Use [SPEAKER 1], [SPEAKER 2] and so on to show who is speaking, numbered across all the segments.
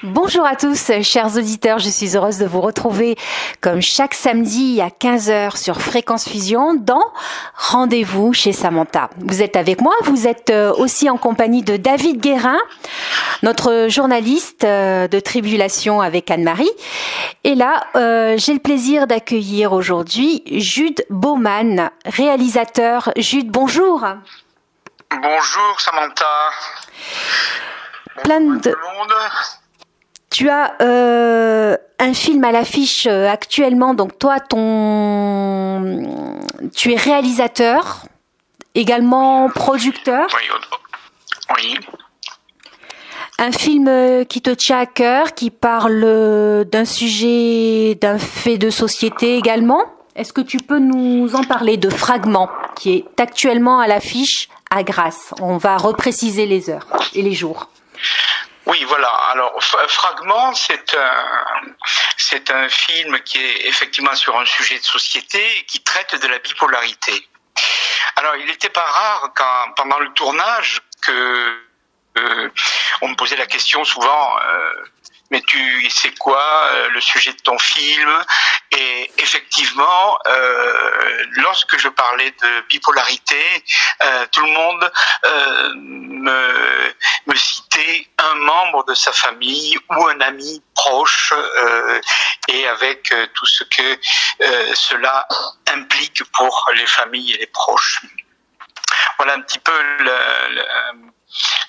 [SPEAKER 1] Bonjour à tous, chers auditeurs, je suis heureuse de vous retrouver comme chaque samedi à 15 heures sur Fréquence Fusion dans Rendez-vous chez Samantha. Vous êtes avec moi, vous êtes aussi en compagnie de David Guérin, notre journaliste de Tribulation avec Anne-Marie. Et là, j'ai le plaisir d'accueillir aujourd'hui Jude Baumann, réalisateur. Jude, bonjour.
[SPEAKER 2] Bonjour Samantha.
[SPEAKER 1] Plein de... Tu as un film à l'affiche actuellement, donc toi, tu es réalisateur, également producteur.
[SPEAKER 2] Oui.
[SPEAKER 1] Un film qui te tient à cœur, qui parle d'un sujet, d'un fait de société également. Est-ce que tu peux nous en parler de Fragment, qui est actuellement à l'affiche à Grasse? On va repréciser les heures et les jours.
[SPEAKER 2] Oui, voilà. Alors, Fragment, c'est un film qui est effectivement sur un sujet de société et qui traite de la bipolarité. Alors, il n'était pas rare pendant le tournage on me posait la question souvent, mais c'est quoi le sujet de ton film? Et effectivement, lorsque je parlais de bipolarité, tout le monde me citait un membre de sa famille ou un ami proche, et avec tout ce que cela implique pour les familles et les proches. Voilà un petit peu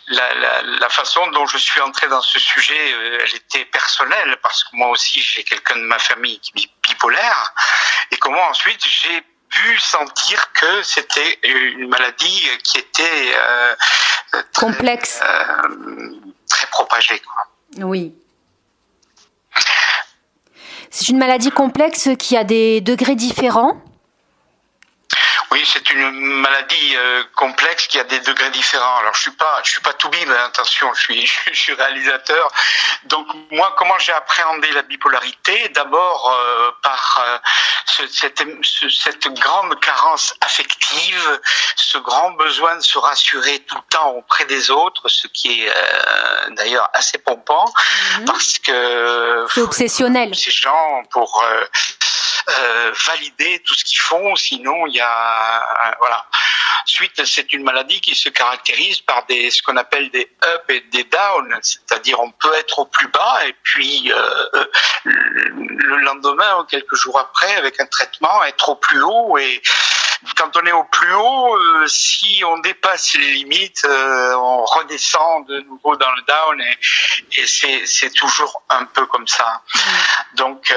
[SPEAKER 2] la façon dont je suis entré dans ce sujet. Elle était personnelle parce que moi aussi j'ai quelqu'un de ma famille qui est bipolaire, et comment ensuite j'ai pu sentir que c'était une maladie qui était
[SPEAKER 1] complexe,
[SPEAKER 2] très propagée, quoi.
[SPEAKER 1] Oui. C'est une maladie complexe qui a des degrés différents.
[SPEAKER 2] Oui, c'est une maladie complexe qui a des degrés différents. Alors je suis pas tout bide, attention, je suis réalisateur. Donc moi, comment j'ai appréhendé la bipolarité? D'abord par cette grande carence affective, ce grand besoin de se rassurer tout le temps auprès des autres, ce qui est d'ailleurs assez pompant, parce que
[SPEAKER 1] c'est obsessionnel.
[SPEAKER 2] Ces gens pour valider tout ce qu'ils font, sinon il y a voilà. Ensuite, c'est une maladie qui se caractérise par ce qu'on appelle des up et des down, c'est-à-dire on peut être au plus bas et puis le lendemain ou quelques jours après, avec un traitement, être au plus haut. Et quand on est au plus haut, si on dépasse les limites, on redescend de nouveau dans le down, et c'est toujours un peu comme ça. Donc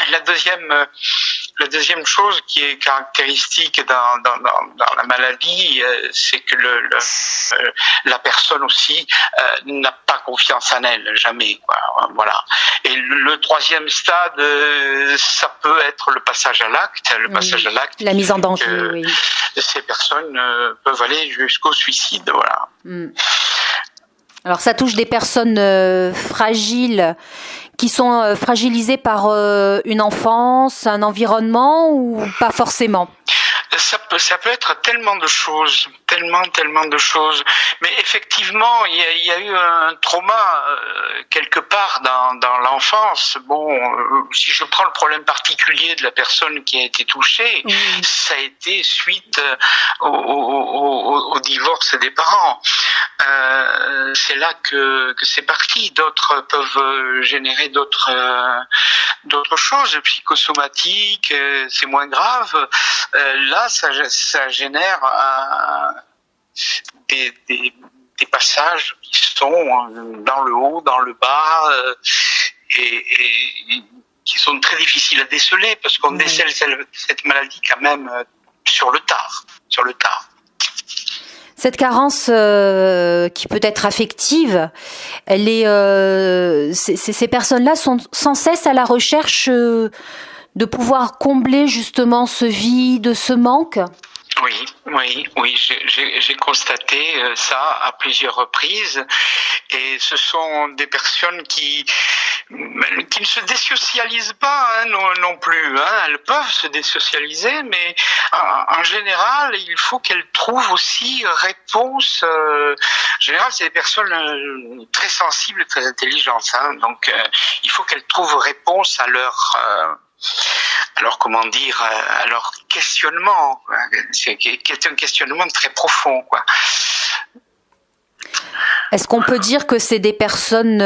[SPEAKER 2] la deuxième chose qui est caractéristique dans la maladie, c'est que la personne aussi n'a pas confiance en elle, jamais, quoi. Voilà. Et le troisième stade, ça peut être le passage à l'acte. Le passage à l'acte,
[SPEAKER 1] la mise en danger. Oui.
[SPEAKER 2] Ces personnes peuvent aller jusqu'au suicide. Voilà.
[SPEAKER 1] Alors ça touche des personnes fragiles, qui sont fragilisées par une enfance, un environnement, ou pas forcément?
[SPEAKER 2] Ça peut être tellement de choses, tellement de choses. Mais effectivement, il y a eu un trauma quelque part dans l'enfance. Bon, si je prends le problème particulier de la personne qui a été touchée, ça a été suite au divorce des parents. C'est là que c'est parti. D'autres peuvent générer d'autres choses psychosomatiques. C'est moins grave. Là, ça génère des passages qui sont dans le haut, dans le bas, et qui sont très difficiles à déceler, parce qu'on décèle cette maladie quand même sur le tard.
[SPEAKER 1] Cette carence qui peut être affective, elle est, ces personnes-là sont sans cesse à la recherche de pouvoir combler justement ce vide, ce manque.
[SPEAKER 2] Oui, j'ai constaté ça à plusieurs reprises, et ce sont des personnes qui qui ne se désocialisent pas non plus. Elles peuvent se désocialiser, mais en général, il faut qu'elles trouvent aussi réponse. En général, c'est des personnes très sensibles, très intelligentes. Donc, il faut qu'elles trouvent réponse à comment dire, à leur questionnement. C'est un questionnement très profond, quoi.
[SPEAKER 1] Est-ce qu'on peut dire que c'est des personnes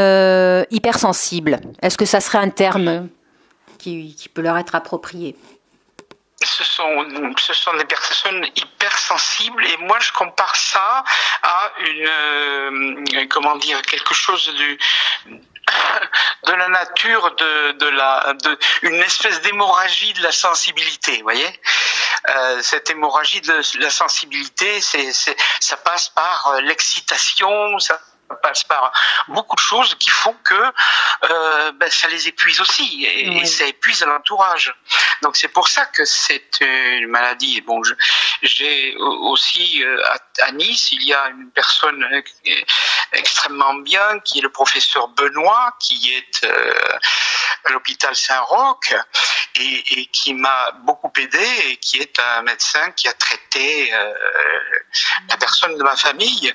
[SPEAKER 1] hypersensibles? Est-ce que ça serait un terme qui peut leur être approprié?
[SPEAKER 2] Ce sont des personnes hypersensibles, et moi je compare ça à quelque chose de la nature une espèce d'hémorragie de la sensibilité, vous voyez. Cette hémorragie de la sensibilité, ça passe par l'excitation, ça passe par beaucoup de choses qui font que ça les épuise aussi, et ça épuise l'entourage. Donc c'est pour ça que c'est une maladie. Bon, j'ai aussi à Nice, il y a une personne extrêmement bien qui est le professeur Benoît, qui est à l'hôpital Saint-Roch et qui m'a beaucoup aidé, et qui est un médecin qui a traité la personne de ma famille.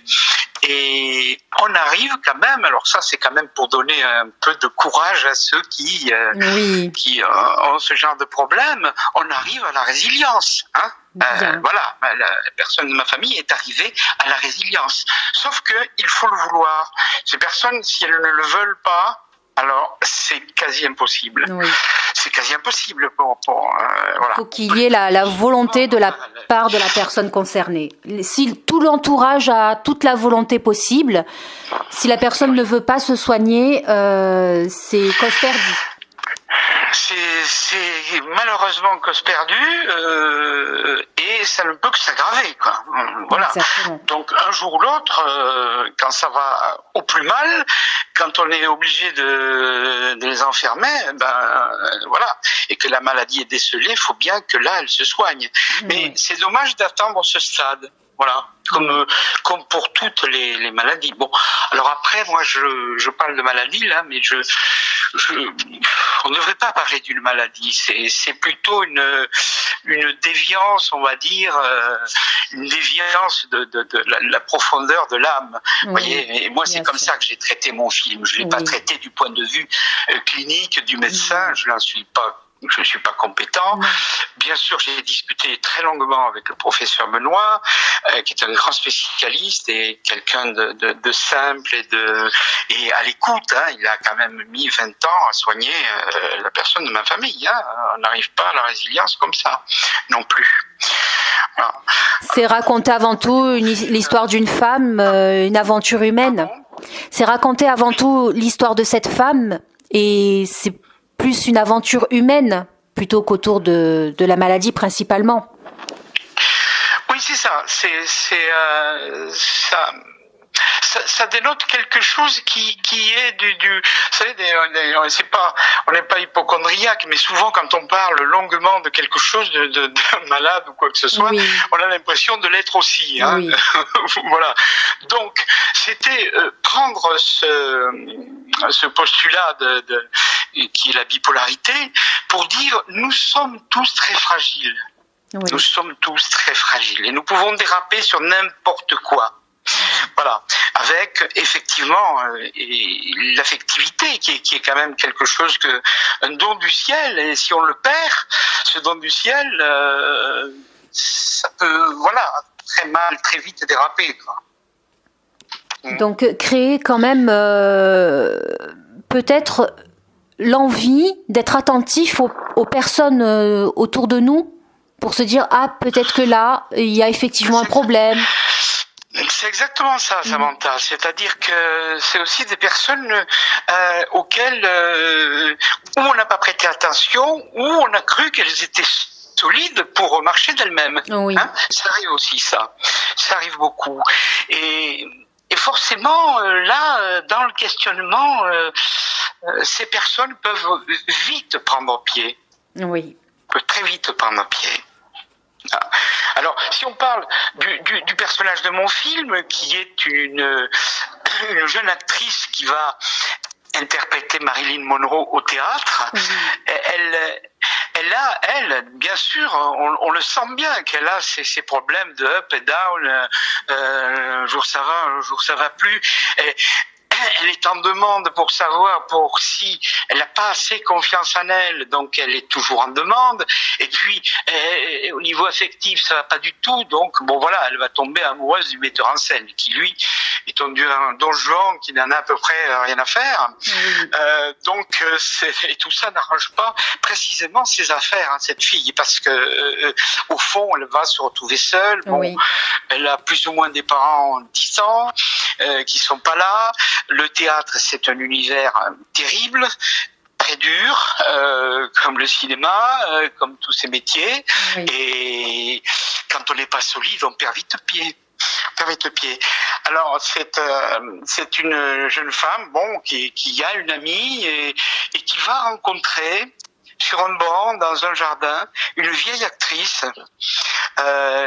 [SPEAKER 2] Et on arrive quand même, alors ça c'est quand même pour donner un peu de courage à ceux qui ont ce genre de problème, on arrive à la résilience. Voilà, la personne de ma famille est arrivée à la résilience. Sauf que il faut le vouloir. Ces personnes, si elles ne le veulent pas, alors c'est quasi impossible. Oui. C'est quasi impossible
[SPEAKER 1] voilà. Il faut qu'il y ait la volonté de la part de la personne concernée. Si tout l'entourage a toute la volonté possible, si la personne ne veut pas se soigner, c'est cause perdue.
[SPEAKER 2] C'est malheureusement cause perdue, et ça ne peut que s'aggraver, quoi. Voilà. Exactement. Donc un jour ou l'autre, quand ça va au plus mal, quand on est obligé de les enfermer, voilà, et que la maladie est décelée, il faut bien que là elle se soigne. Mais c'est dommage d'attendre ce stade. Voilà, comme pour toutes les maladies. Bon, alors après, moi, je parle de maladie là, mais on ne devrait pas parler d'une maladie. C'est plutôt une déviance, on va dire, une déviance de la profondeur de l'âme. Vous voyez, et moi, c'est comme ça que j'ai traité mon film. Je l'ai pas traité du point de vue clinique du médecin. Je ne suis pas compétent. Bien sûr, j'ai discuté très longuement avec le professeur Benoît, qui est un grand spécialiste et quelqu'un de simple et à l'écoute. Il a quand même mis 20 ans à soigner la personne de ma famille. On n'arrive pas à la résilience comme ça, non plus. Voilà.
[SPEAKER 1] C'est raconter avant tout l'histoire d'une femme, une aventure humaine. C'est raconter avant tout l'histoire de cette femme, et c'est plus une aventure humaine plutôt qu'autour de la maladie principalement.
[SPEAKER 2] Oui, c'est ça. Ça dénote quelque chose qui est vous savez, on n'est pas hypocondriaque, mais souvent quand on parle longuement de quelque chose de malade ou quoi que ce soit, on a l'impression de l'être aussi. Oui. Voilà. Donc, c'était prendre ce postulat qui est la bipolarité pour dire nous sommes tous très fragiles. Oui. Nous sommes tous très fragiles et nous pouvons déraper sur n'importe quoi. Voilà, avec effectivement l'affectivité qui est quand même quelque chose un don du ciel, et si on le perd, ce don du ciel, ça peut très vite déraper, quoi.
[SPEAKER 1] Donc créer quand même peut-être l'envie d'être attentif aux personnes autour de nous, pour se dire peut-être que là il y a effectivement un problème.
[SPEAKER 2] C'est exactement ça, Samantha. C'est-à-dire que c'est aussi des personnes auxquelles où on n'a pas prêté attention, où on a cru qu'elles étaient solides pour marcher d'elles-mêmes. Oui. Ça arrive aussi, ça. Ça arrive beaucoup. Et forcément, là, dans le questionnement, ces personnes peuvent vite prendre pied.
[SPEAKER 1] Oui.
[SPEAKER 2] Peuvent très vite prendre pied. Alors, si on parle du personnage de mon film, qui est une jeune actrice qui va interprétait Marilyn Monroe au théâtre, elle, bien sûr, on le sent bien qu'elle a ces problèmes de up et down, un jour ça va, un jour ça va plus. Elle est en demande pour savoir si elle n'a pas assez confiance en elle, donc elle est toujours en demande. Et puis au niveau affectif, ça va pas du tout. Donc bon voilà, elle va tomber amoureuse du metteur en scène, qui lui est un Don Juan qui n'en a à peu près rien à faire. Donc et tout ça n'arrange pas précisément ses affaires, hein, cette fille, parce que au fond, elle va se retrouver seule. Bon, elle a plus ou moins des parents distants qui sont pas là. Le théâtre, c'est un univers terrible, très dur, comme le cinéma, comme tous ces métiers. Et quand on n'est pas solide, on perd vite pied. Alors c'est une jeune femme, qui a une amie et qui va rencontrer sur un banc dans un jardin une vieille actrice.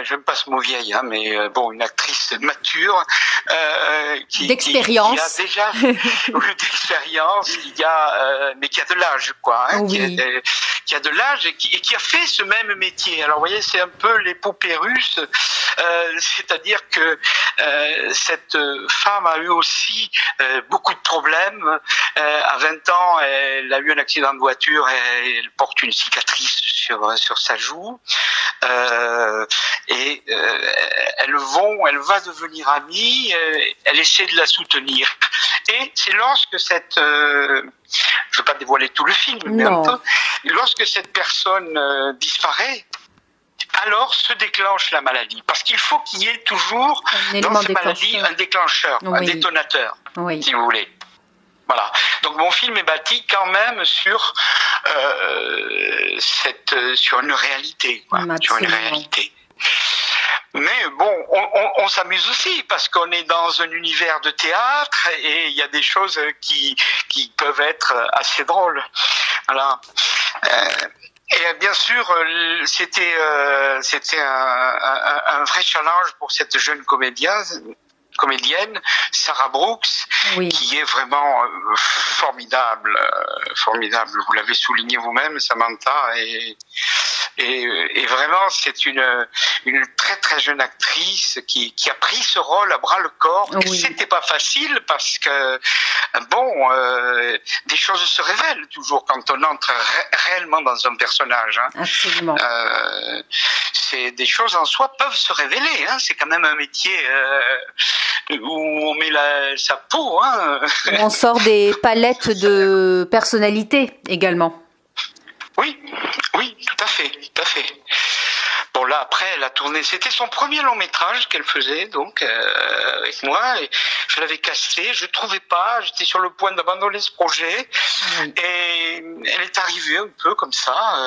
[SPEAKER 2] J'aime pas ce mot vieille, hein, mais une actrice mature
[SPEAKER 1] d'expérience,
[SPEAKER 2] qui a déjà d'expérience, mais qui a de l'âge, quoi, hein, qui a de l'âge et qui a fait ce même métier. Alors vous voyez, c'est un peu les poupées russes, c'est-à-dire que cette femme a eu aussi beaucoup de problèmes. À 20 ans, elle a eu un accident de voiture et elle porte une cicatrice sur sa joue. Et elle va devenir amie, elle essaie de la soutenir. Et c'est lorsque je ne veux pas dévoiler tout le film, mais lorsque cette personne disparaît, alors se déclenche la maladie. Parce qu'il faut qu'il y ait toujours dans cette maladie un déclencheur, un détonateur, si vous voulez. Voilà. Donc mon film est bâti quand même sur une réalité, quoi, sur une réalité. Mais bon, on s'amuse aussi parce qu'on est dans un univers de théâtre et il y a des choses qui peuvent être assez drôles. Voilà. Et bien sûr, c'était un vrai challenge pour cette jeune comédienne, Sarah Brooks, qui est vraiment formidable. Vous l'avez souligné vous-même, Samantha, et vraiment c'est une très très jeune actrice qui a pris ce rôle à bras le corps. Et c'était pas facile parce que des choses se révèlent toujours quand on entre réellement dans un personnage. Hein.
[SPEAKER 1] Absolument.
[SPEAKER 2] C'est des choses en soi peuvent se révéler. Hein. C'est quand même un métier où on met sa peau. Hein.
[SPEAKER 1] On sort des palettes de personnalité également.
[SPEAKER 2] Oui, tout à fait. Bon là après elle a tourné, c'était son premier long métrage qu'elle faisait donc avec moi et je l'avais casté, je trouvais pas, j'étais sur le point d'abandonner ce projet et elle est arrivée un peu comme ça.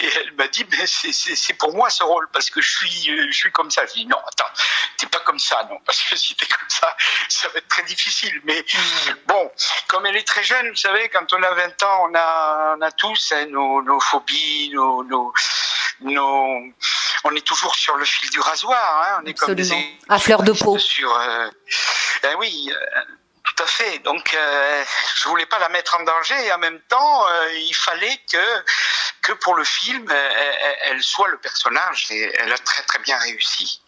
[SPEAKER 2] Et elle m'a dit mais c'est pour moi ce rôle parce que je suis comme ça. Je dis non attends, t'es pas comme ça non, parce que si t'es comme ça va être très difficile. Mais bon, comme elle est très jeune, vous savez, quand on a 20 ans on a tous nos phobies, on est toujours sur le fil du rasoir, hein, on est comme des
[SPEAKER 1] à fleur de peau.
[SPEAKER 2] Tout à fait. Donc, je voulais pas la mettre en danger et en même temps, il fallait que pour le film, elle soit le personnage et elle a très très bien réussi.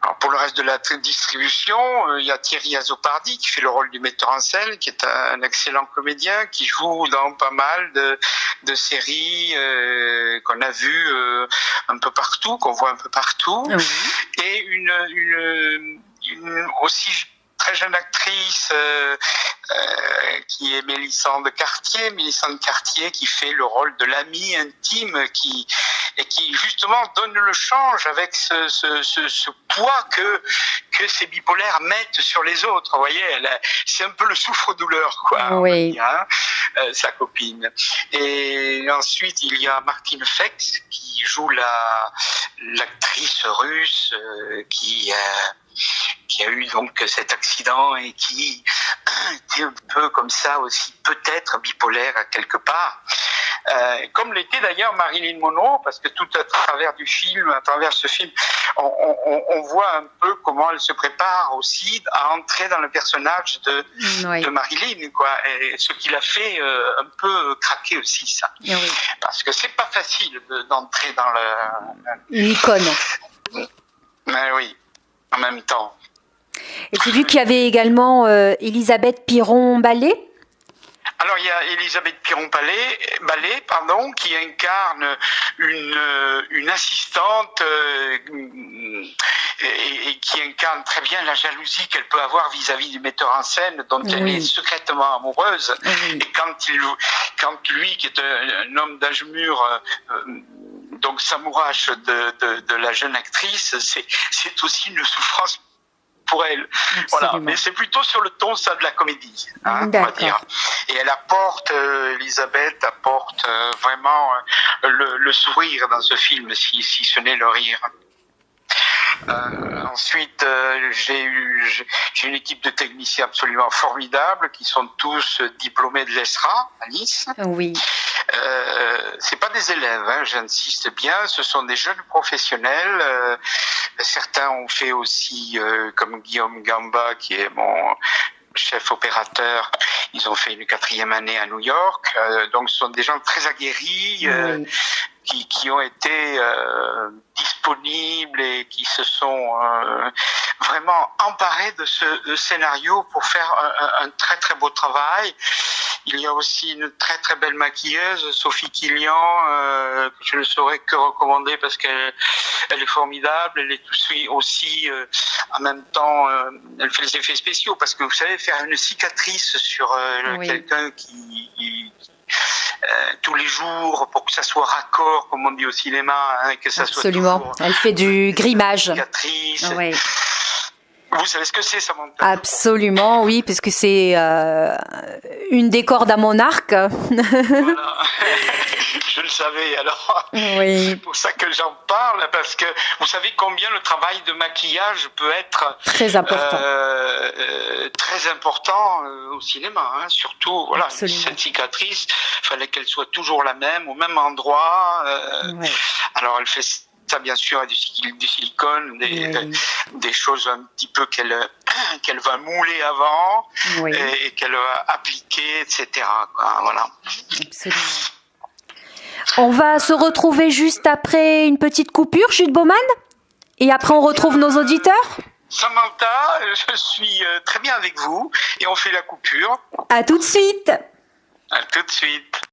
[SPEAKER 2] Alors, pour le reste de la distribution, il y a Thierry Azopardi qui fait le rôle du metteur en scène, qui est un excellent comédien, qui joue dans pas mal de séries qu'on a vues un peu partout, qu'on voit un peu partout, et une aussi très jeune actrice qui est Mélissande Cartier qui fait le rôle de l'amie intime qui justement donne le change avec ce poids que ces bipolaires mettent sur les autres. Vous voyez, c'est un peu le souffre-douleur, quoi.
[SPEAKER 1] Oui.
[SPEAKER 2] Hein, sa copine. Et ensuite, il y a Martine Fex qui joue l'actrice russe qui a eu donc cet accident et qui était un peu comme ça aussi, peut-être bipolaire à quelque part. comme l'était d'ailleurs Marilyn Monroe, parce que tout à travers du film, à travers ce film, on voit un peu comment elle se prépare aussi à entrer dans le personnage de Marilyn, quoi. Et ce qui l'a fait un peu craquer aussi, ça.
[SPEAKER 1] Oui.
[SPEAKER 2] Parce que c'est pas facile d'entrer dans
[SPEAKER 1] une icône.
[SPEAKER 2] Mais oui, en même temps.
[SPEAKER 1] Et j'ai vu qu'il y avait également Elisabeth Piron-Ballet.
[SPEAKER 2] Alors il y a Elisabeth Piron-Ballet, qui incarne une assistante et qui incarne très bien la jalousie qu'elle peut avoir vis-à-vis du metteur en scène dont elle est secrètement amoureuse. Et quand lui, qui est un homme d'âge mûr, donc s'amourache de la jeune actrice, c'est aussi une souffrance pour elle. Voilà, mais c'est plutôt sur le ton ça de la comédie, on va dire. Et elle apporte, Elisabeth apporte vraiment le sourire dans ce film, si ce n'est le rire. Ensuite, j'ai une équipe de techniciens absolument formidables qui sont tous diplômés de l'ESRA à Nice.
[SPEAKER 1] Oui.
[SPEAKER 2] C'est pas des élèves, hein, j'insiste bien, ce sont des jeunes professionnels. Certains ont fait aussi, comme Guillaume Gamba, qui est mon chef opérateur, ils ont fait une 4e année à New York. Donc, ce sont des gens très aguerris. Qui ont été disponibles et qui se sont vraiment emparés de ce scénario pour faire un très très beau travail. Il y a aussi une très très belle maquilleuse, Sophie Kilian, que je ne saurais que recommander parce qu'elle est formidable. Elle est aussi en même temps, elle fait les effets spéciaux parce que vous savez, faire une cicatrice sur quelqu'un qui tous les jours pour que ça soit raccord, comme on dit au cinéma, hein, que ça
[SPEAKER 1] absolument.
[SPEAKER 2] Soit
[SPEAKER 1] elle fait du grimage.
[SPEAKER 2] Oui. Vous savez ce que c'est, Samantha?
[SPEAKER 1] Absolument, oui, parce que c'est une des cordes à mon arc.
[SPEAKER 2] Voilà. Je le savais, alors
[SPEAKER 1] oui.
[SPEAKER 2] C'est pour ça que j'en parle, parce que vous savez combien le travail de maquillage peut être
[SPEAKER 1] très important,
[SPEAKER 2] très important au cinéma, hein. Surtout, voilà,
[SPEAKER 1] absolument.
[SPEAKER 2] Cette cicatrice, il fallait qu'elle soit toujours la même, au même endroit. Alors elle fait ça bien sûr, du silicone, des choses un petit peu qu'elle va mouler avant et qu'elle va appliquer, etc. Voilà.
[SPEAKER 1] Absolument. On va se retrouver juste après une petite coupure, Jude Baumann, et après on retrouve nos auditeurs.
[SPEAKER 2] Samantha, je suis très bien avec vous et on fait la coupure.
[SPEAKER 1] À tout de suite.
[SPEAKER 2] À tout de suite.